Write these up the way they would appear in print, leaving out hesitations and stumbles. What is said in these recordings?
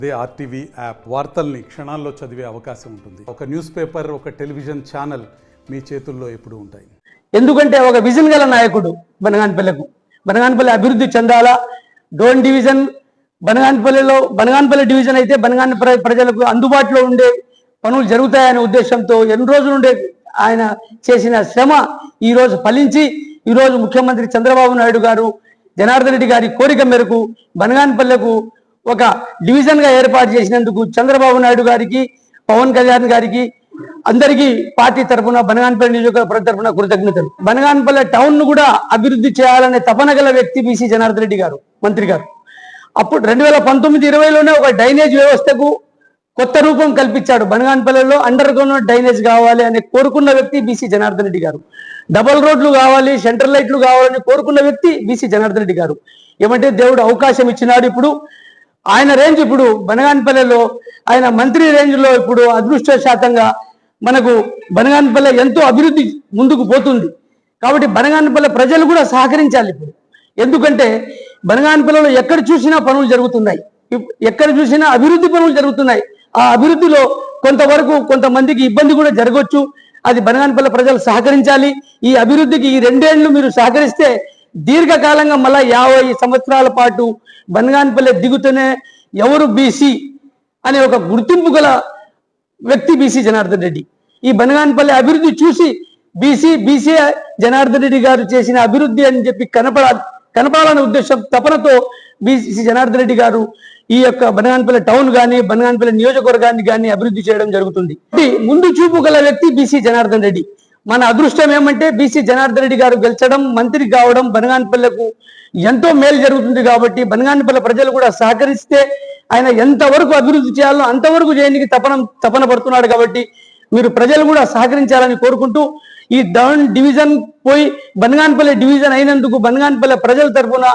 అదే RTV app వార్తల్ని క్షణాల్లో చదివే అవకాశం ఉంటుంది. ఒక న్యూస్ పేపర్, ఒక టెలివిజన్ ఛానల్ మీ చేతుల్లో ఎప్పుడూ ఉంటాయి. ఎందుకంటే ఒక విజన్ గల నాయకుడు బనగానపల్లి అభివృద్ధి చెందాలా. డోన్ డివిజన్ బనగానపల్లి డివిజన్ అయితే బనగానపల్లి ప్రజలకు అందుబాటులో ఉండే పనులు జరుగుతాయనే ఉద్దేశంతో ఎన్ని రోజులు ఉండే ఆయన చేసిన శ్రమ ఈరోజు ఫలించి ఈరోజు ముఖ్యమంత్రి చంద్రబాబు నాయుడు గారు జనార్దన్ రెడ్డి గారి కోరిక మేరకు బనగానపల్లెకు ఒక డివిజన్గా ఏర్పాటు చేసినందుకు చంద్రబాబు నాయుడు గారికి, పవన్ కళ్యాణ్ గారికి, అందరికీ పార్టీ తరఫున బనగానపల్లి నియోజకవర్గ తరఫున కృతజ్ఞతలు. బనగానపల్లి టౌన్ ను కూడా అభివృద్ధి చేయాలనే తపన గల వ్యక్తి బీసీ జనార్దన్ రెడ్డి గారు, మంత్రి గారు. అప్పుడు 2019-20లోనే ఒక డ్రైనేజ్ వ్యవస్థకు కొత్త రూపం కల్పించాడు. బనగానపల్లిలో అండర్ గ్రౌండ్ డ్రైనేజ్ కావాలి అని కోరుకున్న వ్యక్తి బీసీ జనార్దన్ రెడ్డి గారు. డబల్ రోడ్లు కావాలి, సెంట్రల్ లైట్లు కావాలని కోరుకున్న వ్యక్తి బీసీ జనార్దన్ రెడ్డి గారు. ఏమంటే దేవుడు అవకాశం ఇచ్చినాడు. ఇప్పుడు ఆయన రేంజ్, ఇప్పుడు బనగానపల్లిలో ఆయన మంత్రి రేంజ్ లో ఇప్పుడు అదృష్టశాతంగా మనకు బనగానపల్లి ఎంతో అభివృద్ధి ముందుకు పోతుంది. కాబట్టి బనగానపల్లి ప్రజలు కూడా సహకరించాలి ఇప్పుడు. ఎందుకంటే బనగానపల్లిలో ఎక్కడ చూసినా పనులు జరుగుతున్నాయి, ఎక్కడ చూసినా అభివృద్ధి పనులు జరుగుతున్నాయి. ఆ అభివృద్ధిలో కొంతవరకు కొంతమందికి ఇబ్బంది కూడా జరగవచ్చు. అది బనగానపల్లి ప్రజలు సహకరించాలి. ఈ అభివృద్ధికి ఈ 2 ఏళ్లు మీరు సహకరిస్తే దీర్ఘకాలంగా మళ్ళా 50 సంవత్సరాల పాటు బనగానపల్లి దిగుతూనే ఎవరు బీసీ అనే ఒక గుర్తింపు గల వ్యక్తి బీసీ జనార్దన్ రెడ్డి. ఈ బనగానపల్లి అభివృద్ధి చూసి బీసీ జనార్దన్ రెడ్డి గారు చేసిన అభివృద్ధి అని చెప్పి కనపడాలనే ఉద్దేశం, తపనతో బీసీ జనార్దన్ రెడ్డి గారు ఈ యొక్క బనగానపల్లి టౌన్ కానీ బనగానపల్లి నియోజకవర్గాన్ని కానీ అభివృద్ధి చేయడం జరుగుతుంది. ముందు చూపు గల వ్యక్తి బీసీ జనార్దన్ రెడ్డి. మన అదృష్టం ఏమంటే బీసీ జనార్దన్ రెడ్డి గారు గెలిచడం, మంత్రి కావడం బనగానపల్లికు ఎంతో మేలు జరుగుతుంది. కాబట్టి బనగానపల్లి ప్రజలు కూడా సహకరిస్తే ఆయన ఎంతవరకు అభివృద్ధి చేయాలో అంతవరకు చేయడానికి తపన పడుతున్నాడు. కాబట్టి మీరు ప్రజలు కూడా సహకరించాలని కోరుకుంటూ, ఈ డౌన్ డివిజన్ పోయి బనగానపల్లి డివిజన్ అయినందుకు బనగానపల్లి ప్రజల తరఫున,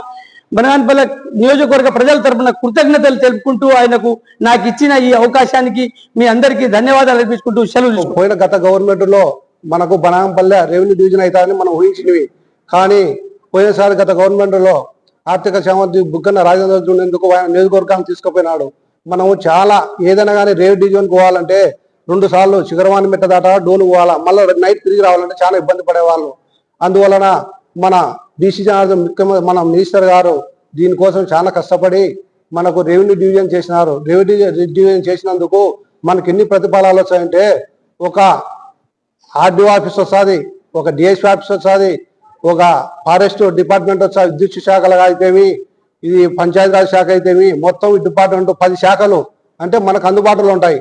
బనగానపల్లి నియోజకవర్గ ప్రజల తరఫున కృతజ్ఞతలు తెలుపుకుంటూ, ఆయనకు నాకు ఇచ్చిన ఈ అవకాశానికి మీ అందరికీ ధన్యవాదాలు అర్పించుకుంటూ సెలవు. పోయిన గత గవర్నమెంట్ లో మనకు బనగానపల్లి రెవెన్యూ డివిజన్ అవుతారని మనం ఊహించినవి. కానీ పోయినసారి గత గవర్నమెంట్ లో ఆర్థిక శ్యామంత్రి బుగ్గన రాజేంద్ర ఉండేందుకు నియోజకవర్గాన్ని తీసుకుపోయినాడు. మనము చాలా ఏదైనా కానీ రెవెన్యూ డివిజన్ పోవాలంటే 2 సార్లు శిఖరవాణి మెట్ట దాట డోలు పోవాలా, మళ్ళీ నైట్ తిరిగి రావాలంటే చాలా ఇబ్బంది పడేవాళ్ళు. అందువలన మన బీసీ మన మినిస్టర్ గారు దీనికోసం చాలా కష్టపడి మనకు రెవెన్యూ డివిజన్ చేసినారు. రెవెన్యూ డివిజన్ చేసినందుకు మనకి ఎన్ని ప్రతిఫలాలు వచ్చాయంటే, ఒక ఆర్డీఓ ఆఫీస్ వస్తుంది, ఒక డిఎస్పీ ఆఫీస్ వస్తుంది, ఒక ఫారెస్ట్ డిపార్ట్మెంట్ వస్తుంది, విద్యుత్ శాఖలు అయితేమి, ఇది పంచాయతీరాజ్ శాఖ అయితేమి, మొత్తం ఈ డిపార్ట్మెంట్ 10 శాఖలు అంటే మనకు అందుబాటులో ఉంటాయి.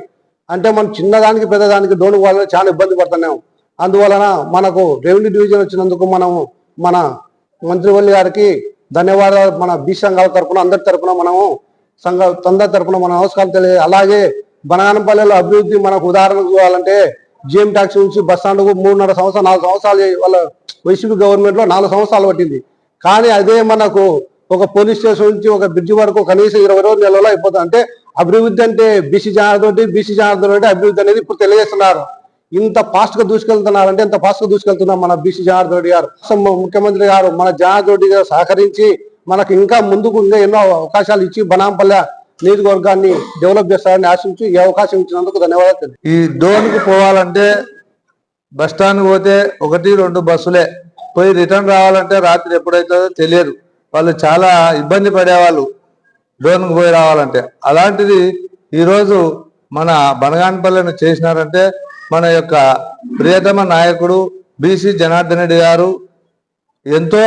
అంటే మనం చిన్నదానికి పెద్దదానికి డోను వాళ్ళని చాలా ఇబ్బంది పడుతున్నాం. అందువలన మనకు రెవెన్యూ డివిజన్ వచ్చినందుకు మనము మన మంత్రివర్యులు గారికి ధన్యవాదాలు. మన బీసీ సంఘాల తరఫున అందరి తరఫున మనము అందరి తరఫున మన నమస్కారం తెలియదు. అలాగే బనగానపల్లిలో అభివృద్ధి మనకు ఉదాహరణ చూడాలంటే జిఎం ట్యాక్సీ నుంచి బస్ స్టాండ్కు 3.5 సంవత్సరాలు 4 సంవత్సరాలు వాళ్ళ వైసీపీ గవర్నమెంట్ లో 4 సంవత్సరాలు పట్టింది. కానీ అదే మనకు ఒక పోలీస్ స్టేషన్ నుంచి ఒక బ్రిడ్జి వరకు కనీసం 20 రోజుల నెలలో అయిపోతుంది. అంటే అభివృద్ధి అంటే బీసీ జనార్దన్ రెడ్డి అభివృద్ధి అనేది ఇప్పుడు తెలియజేస్తున్నారు. ఇంత ఫాస్ట్ గా దూసుకెళ్తున్నారంటే ఎంత ఫాస్ట్ గా దూసుకెళ్తున్నారు మన బీసీ జనార్దన్ రెడ్డి గారు. ముఖ్యమంత్రి గారు మన జనార్దన్ రెడ్డి గారు సహకరించి మనకు ఇంకా ముందుకు ఇంకా ఎన్నో అవకాశాలు ఇచ్చి బనగానపల్లి నియోజకవర్గాన్ని డెవలప్ చేస్తారని ఆశించి ఈ అవకాశం ఇచ్చినందుకు ధన్యవాదాలు. ఈ డోన్కి పోవాలంటే బస్ స్టాండ్ పోతే 1-2 బస్సులే, పోయి రిటర్న్ రావాలంటే రాత్రి ఎప్పుడైతుందో తెలియదు. వాళ్ళు చాలా ఇబ్బంది పడేవాళ్ళు డోన్కి పోయి రావాలంటే. అలాంటిది ఈరోజు మన బనగానపల్లిని చేసినారంటే మన యొక్క ప్రియతమ నాయకుడు బీసీ జనార్దన్ రెడ్డి గారు ఎంతో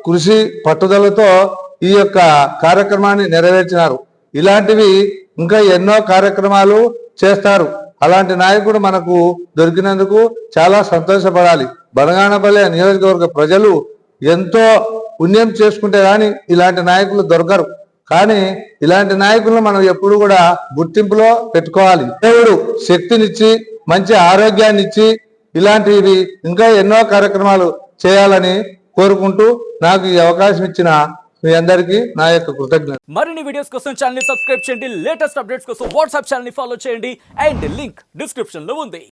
కృషి పట్టుదలతో ఈ యొక్క కార్యక్రమాన్ని నెరవేర్చినారు. ఇలాంటివి ఇంకా ఎన్నో కార్యక్రమాలు చేస్తారు. అలాంటి నాయకుడు మనకు దొరికినందుకు చాలా సంతోషపడాలి. బనగానపల్లి నియోజకవర్గ ప్రజలు ఎంతో పుణ్యం చేసుకుంటే కానీ ఇలాంటి నాయకులు దొరకరు. కానీ ఇలాంటి నాయకులను మనం ఎప్పుడు కూడా గుర్తింపులో పెట్టుకోవాలి. దేవుడు శక్తినిచ్చి మంచి ఆరోగ్యాన్ని ఇచ్చి ఇలాంటివి ఇంకా ఎన్నో కార్యక్రమాలు చేయాలని కోరుకుంటూ నాకు ఈ అవకాశం ఇచ్చిన మీ అందరికీ నా యొక్క కృతజ్ఞత. మరిన్ని వీడియోస్ కోసం ఛానల్ ని సబ్స్క్రైబ్ చేయండి. లేటెస్ట్ అప్డేట్స్ కోసం వాట్సాప్ ఛానల్ ని ఫాలో చేయండి. అండ్ లింక్ డిస్క్రిప్షన్ లో ఉంది.